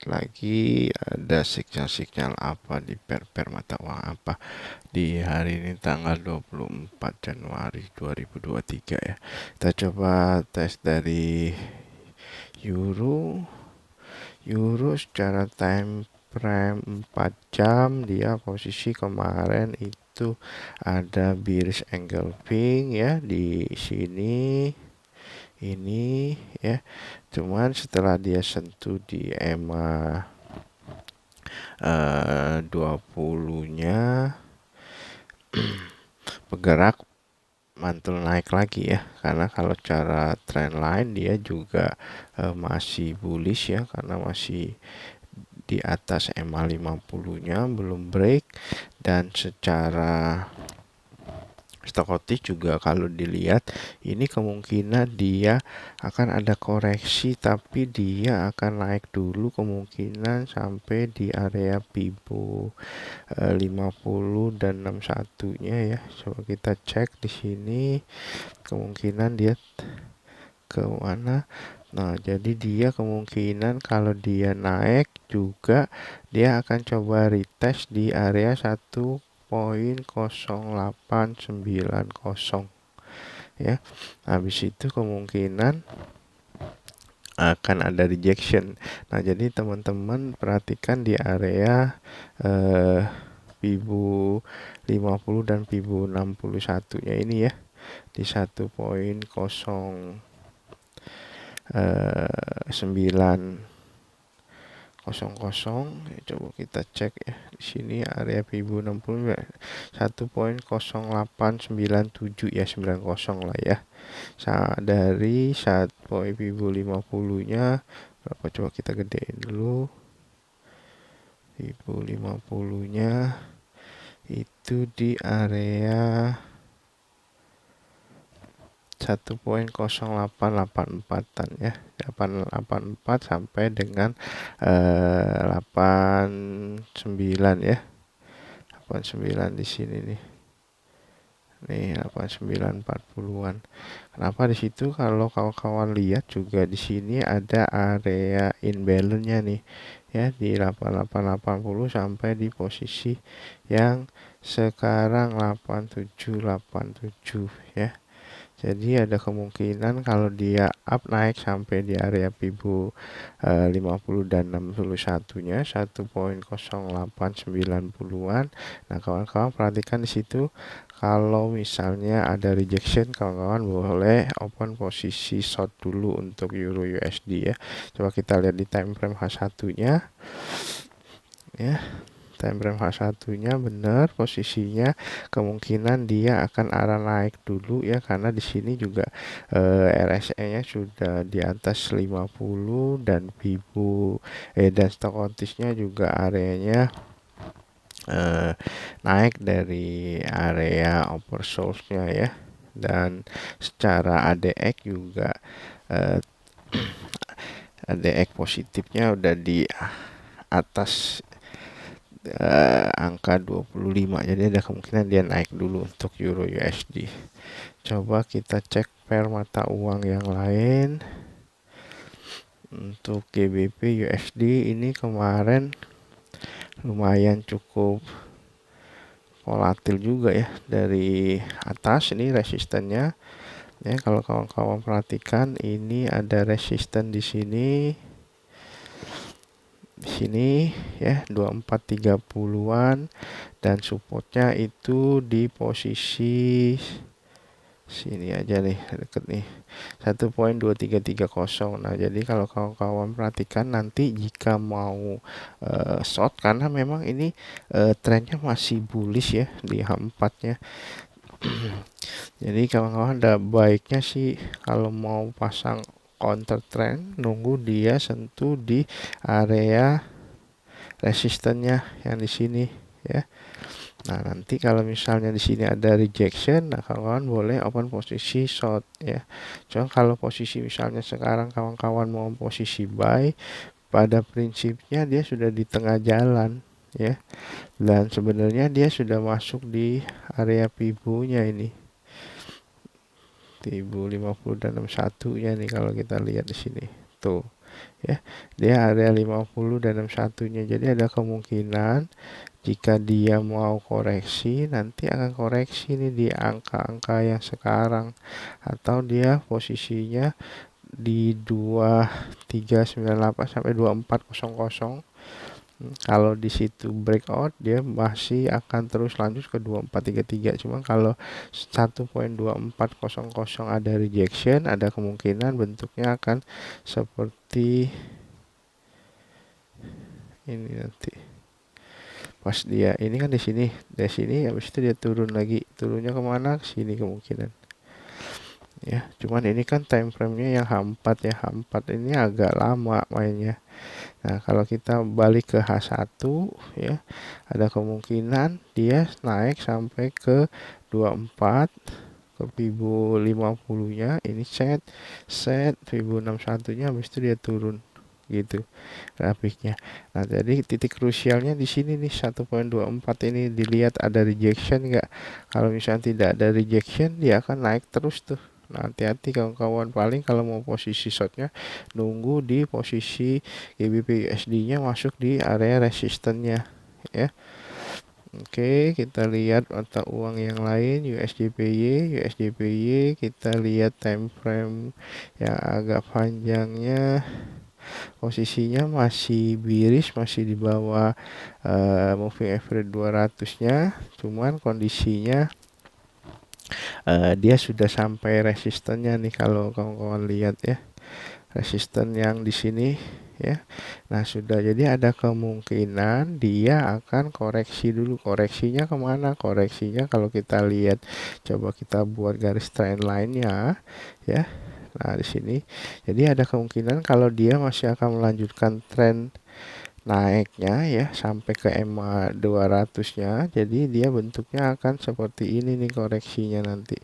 lagi ada sinyal-sinyal apa di pair mata uang apa di hari ini tanggal 24 Januari 2023 ya. Kita coba tes dari euro. Euro secara time frame 4 jam dia posisi kemarin itu ada bearish engulfing ya di sini ini ya. Cuman setelah dia sentuh di EMA 20-nya bergerak mantul naik lagi ya, karena kalau cara trend line dia juga masih bullish ya, karena masih di atas EMA 50-nya belum break. Dan secara stochastic juga kalau dilihat ini kemungkinan dia akan ada koreksi, tapi dia akan naik dulu kemungkinan sampai di area Fibo 50 dan 61-nya ya. Coba kita cek di sini kemungkinan dia ke mana. Nah, jadi dia kemungkinan kalau dia naik juga dia akan coba retest di area 1.0890 ya. Habis itu kemungkinan akan ada rejection. Nah, jadi teman-teman perhatikan di area Fibo 50 dan Fibo 61-nya ini ya, di 1.0900. Coba kita cek ya. Di sini area Fibo 60 1.0897 ya, 90 lah ya. Dari Fibo 50-nya berapa, coba kita gedein dulu. Fibo 50-nya itu di area 1.0884-an ya, 884 sampai dengan 89 ya, 89 di sini nih. Nih 8940-an. Kenapa di situ? Kalau kawan-kawan lihat juga di sini ada area imbalance-nya nih ya, di 8880 sampai di posisi yang sekarang 8787 ya. Jadi ada kemungkinan kalau dia up naik sampai di area Fibo 50 dan 61-nya 1.0890-an. Nah, kawan-kawan perhatikan di situ, kalau misalnya ada rejection, kawan-kawan boleh open posisi short dulu untuk Euro USD ya. Coba kita lihat di time frame H1-nya ya. Time frame H1-nya benar posisinya, kemungkinan dia akan arah naik dulu ya, karena di sini juga RSI-nya sudah di atas 50 dan Fibo dan stochastisnya juga areanya naik dari area oversold-nya ya. Dan secara ADX juga ADX positifnya udah di atas angka 25, jadi ada kemungkinan dia naik dulu untuk Euro USD. Coba kita cek pair mata uang yang lain. Untuk GBP USD ini kemarin lumayan cukup volatil juga ya, dari atas ini resistennya ya. Kalau kawan-kawan perhatikan ini ada resisten di sini ya, 2430-an, dan supportnya itu di posisi sini aja nih, deket nih 1.2330. Nah, jadi kalau kawan-kawan perhatikan nanti jika mau short, karena memang ini trennya masih bullish ya di H4-nya. Jadi kawan-kawan ada baiknya sih kalau mau pasang counter trend nunggu dia sentuh di area resistennya yang di sini ya. Nah, nanti kalau misalnya di sini ada rejection, nah kawan-kawan boleh open posisi short ya. Cuma kalau posisi misalnya sekarang kawan-kawan mau posisi buy, pada prinsipnya dia sudah di tengah jalan ya. Dan sebenarnya dia sudah masuk di area Fibo-nya ini. Fibo 50 dan 61-nya nih kalau kita lihat di sini. Tuh. ya. Dia area 50 dan 61-nya. Jadi ada kemungkinan jika dia mau koreksi nanti akan koreksi nih di angka-angka yang sekarang, atau dia posisinya di 2398 sampai 2400. Kalau di situ breakout dia masih akan terus lanjut ke 2433. Cuma kalau 1.2400 ada rejection, ada kemungkinan bentuknya akan seperti ini nanti. Pas dia ini kan di sini habis itu dia turun lagi. Turunnya kemana? Ke sini kemungkinan. Ya, cuman ini kan time frame-nya yang H4 ya. H4 ini agak lama mainnya. Nah, kalau kita balik ke H1 ya, ada kemungkinan dia naik sampai ke 24 ke Fibo 50-nya, ini set Fibo 61-nya, habis itu dia turun gitu grafiknya. Nah, jadi titik krusialnya di sini nih 1.24 ini, dilihat ada rejection enggak. Kalau misalnya tidak ada rejection, dia akan naik terus tuh. Nah, hati-hati kawan-kawan, paling kalau mau posisi shortnya nunggu di posisi GBP USD-nya masuk di area resistennya ya. Oke, kita lihat mata uang yang lain, USDPY kita lihat time frame yang agak panjangnya. Posisinya masih bearish, masih di bawah moving average 200-nya. Cuman kondisinya dia sudah sampai resistennya nih, kalau kawan-kawan lihat ya, resisten yang di sini ya. Nah, sudah, jadi ada kemungkinan dia akan koreksi dulu. Koreksinya kemana? Koreksinya kalau kita lihat, coba kita buat garis trend line-nya ya. Nah, di sini jadi ada kemungkinan kalau dia masih akan melanjutkan tren naiknya ya sampai ke EMA 200-nya. Jadi dia bentuknya akan seperti ini nih koreksinya, nanti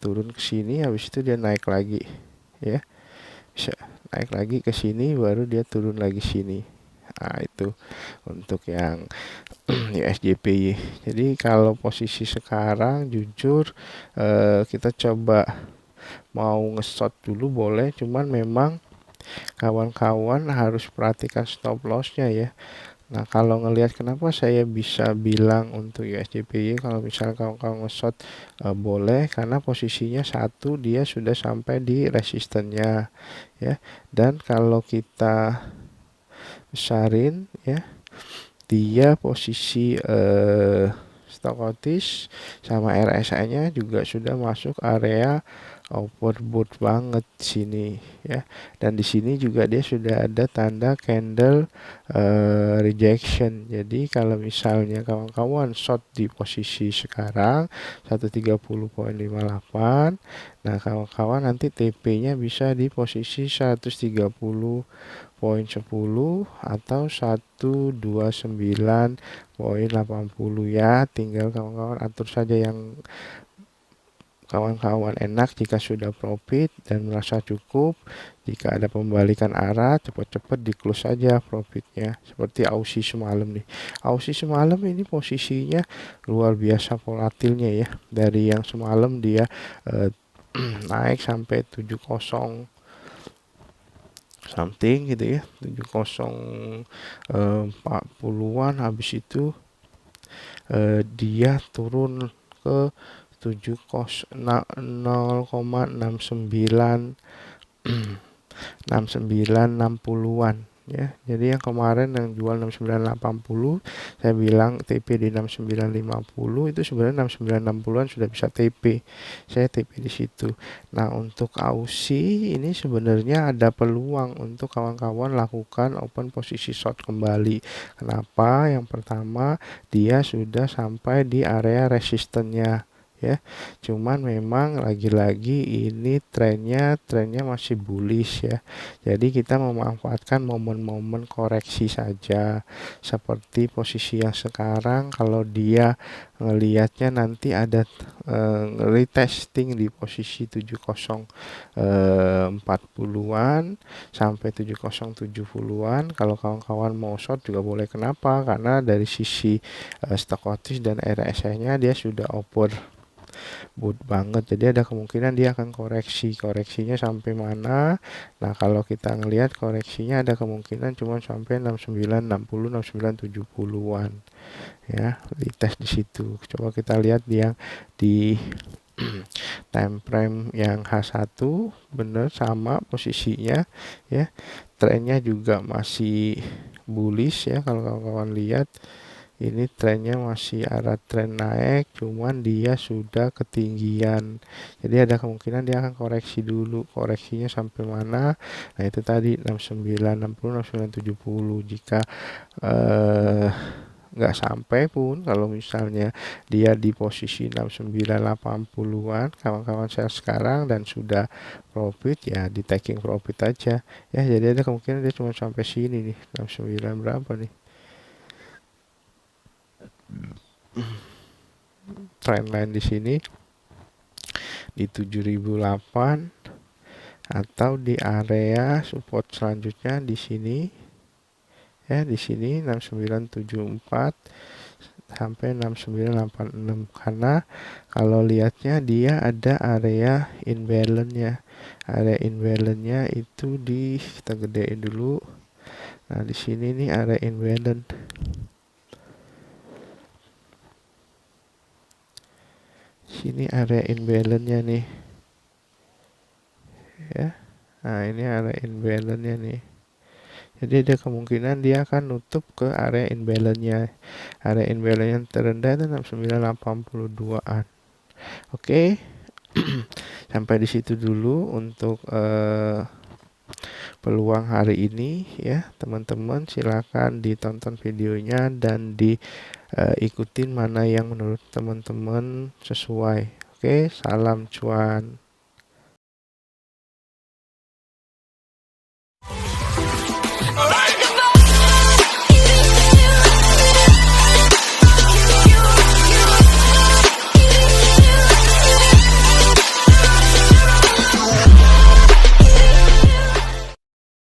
turun ke sini, habis itu dia naik lagi ya. Bisa naik lagi ke sini, baru dia turun lagi sini. Nah, itu untuk yang USDPY. Jadi kalau posisi sekarang jujur kita coba mau nge-short dulu boleh, cuman memang kawan-kawan harus perhatikan stop lossnya ya. Nah, kalau ngelihat kenapa saya bisa bilang untuk USDPY kalau misalnya kawan-kawan nge-short boleh, karena posisinya satu dia sudah sampai di resistennya ya. Dan kalau kita besarin ya, dia posisi stochastic sama RSI-nya juga sudah masuk area overbought banget sini ya. Dan di sini juga dia sudah ada tanda candle rejection. Jadi kalau misalnya kawan-kawan short di posisi sekarang 130.58, nah kawan-kawan nanti TP-nya bisa di posisi 130.10 atau 129.80 ya. Tinggal kawan-kawan atur saja yang kawan-kawan enak. Jika sudah profit dan merasa cukup, jika ada pembalikan arah, cepat-cepat di close saja profitnya. Seperti Aussie semalam nih. Aussie semalam ini posisinya luar biasa volatilnya ya. Dari yang semalam dia naik sampai 70 something gitu ya, 7040-an, habis itu dia turun ke 0,69 6960-an ya. Jadi yang kemarin yang jual 6980, saya bilang TP di 6950, itu sebenarnya 6960-an sudah bisa TP. Saya TP di situ. Nah, untuk Aussie ini sebenarnya ada peluang untuk kawan-kawan lakukan open posisi short kembali. Kenapa? Yang pertama, dia sudah sampai di area resistennya ya. Cuman memang lagi-lagi ini trennya masih bullish ya. Jadi kita memanfaatkan momen-momen koreksi saja. Seperti posisi yang sekarang, kalau dia ngelihatnya nanti ada retesting di posisi 7040-an sampai 7070-an. Kalau kawan-kawan mau short juga boleh. Kenapa? Karena dari sisi stochastic dan RSI-nya dia sudah over boot banget, jadi ada kemungkinan dia akan koreksinya sampai mana. Nah, kalau kita ngelihat koreksinya ada kemungkinan cuma sampai 69, 60, 69, 70-an ya, dites di situ. Coba kita lihat yang di time frame yang H1 bener sama posisinya ya, trennya juga masih bullish ya. Kalau kawan-kawan lihat ini trennya masih arah tren naik, cuman dia sudah ketinggian, jadi ada kemungkinan dia akan koreksi dulu. Koreksinya sampai mana? Nah, itu tadi 69, 60, 69, 70. Jika nggak sampai pun, kalau misalnya dia di posisi 69, 80-an, kawan-kawan saya sekarang dan sudah profit ya, di taking profit aja ya. Jadi ada kemungkinan dia cuma sampai sini nih, 69 berapa nih, trendline di sini di 7008, atau di area support selanjutnya di sini ya, di sini 6974 sampai 6986. Karena kalau lihatnya dia ada area imbalance-nya. Area imbalance-nya itu kita gedein dulu. Nah, di sini nih area imbalance. Sini area imbalance-nya nih. Ya. Nah, ini area imbalance-nya nih. Jadi ada kemungkinan dia akan nutup ke area imbalance-nya. Area imbalance yang terendah itu 6982-an. Oke. Sampai di situ dulu untuk peluang hari ini ya, teman-teman. Silakan ditonton videonya dan diikutin mana yang menurut teman-teman sesuai. Oke, salam cuan. Alright.